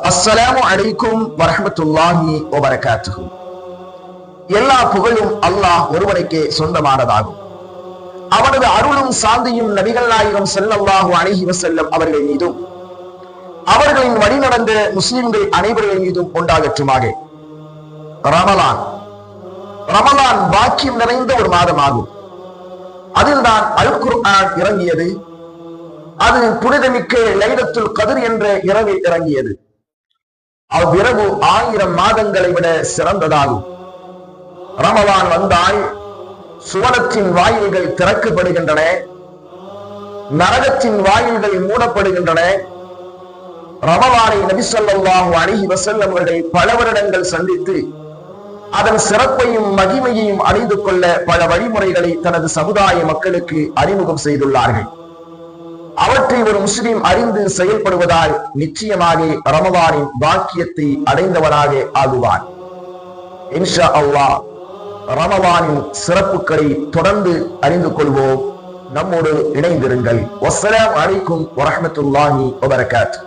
அஸ்ஸலாமு அலைக்கும் வரஹ்மத்துல்லாஹி வபரகாத்துஹு. எல்லா புகழும் அல்லாஹ் ஒருவனுக்கே சொந்தமானதாகும். அவனது அருளும் சாந்தியும் நபிகள் நாயகம் ஸல்லல்லாஹு அலைஹி வஸல்லம் அவர்கள் மீதும் அவர்களின் வழி நடந்த முஸ்லிம்கள் அனைவர்கள் மீதும் உண்டாகட்டுமாக. ரமலான் பாக்கியம் நிறைந்த ஒரு மாதமாகும். அதில்தான் அல் குர்ஆன் இறங்கியது. அது புனிதமிக்க லைலத்துல் கத்ர் என்ற இரவில் இறங்கியது. அவ்விரவு 1000 மாதங்களை விட சிறந்ததாகும். ரமலான் வந்தால் சுவனத்தின் வாயில்கள் திறக்கப்படுகின்றன, நரகத்தின் வாயில்கள் மூடப்படுகின்றன. ரமலானை நபி ஸல்லல்லாஹு அலைஹி வஸல்லம் அவர்கள் பல வருடங்கள் சந்தித்து அதன் சிறப்பையும் மகிமையையும் அறிந்து கொள்ள பல வழிமுறைகளை தனது சமுதாய மக்களுக்கு அறிமுகம் செய்துள்ளார்கள். அவற்றை ஒரு முஸ்லிம் அறிந்து செயல்படுவதால் நிச்சயமாக ரமலானின் பாக்கியத்தை அடைந்தவனாக ஆகுவான். இன்ஷா அல்லாஹ் ரமலானின் சிறப்புகளை தொடர்ந்து அறிந்து கொள்வோம். நம்மோடு இணைந்திருங்கள். வஸ்ஸலாமு அலைக்கும் வரஹ்மத்துல்லாஹி வபரகாத்துஹு.